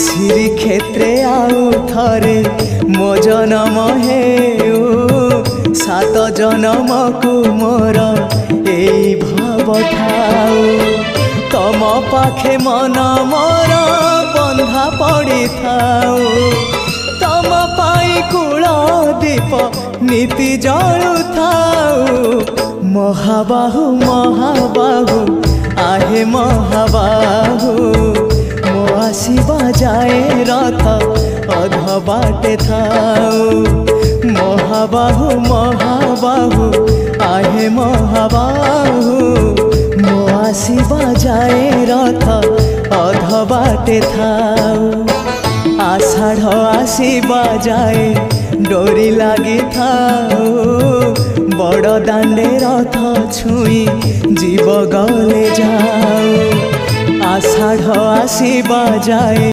श्रीक्षेत्रे आउ थरे मो जनम हेउ सात जनम को मोर एई भाव ठाऊ तम पाखे मन मोर बंधा पड़ी थाऊ तम पाई कूल दीप नीति जलु थाऊ महाबाहु महाबाहु आहे महाबाहु मो आसीबा जाए रथ अध बाटे थाऊ महाबाहु महाबाहु आहे महाबाहु मो आसीबा जाए रथ अध बाटे थाऊ आषाढ़ आसीबा जाए डोरी लगी थाऊ बड़ दांडे रथ छुई जीव गले जाऊ आषाढ़ आसीबा जाए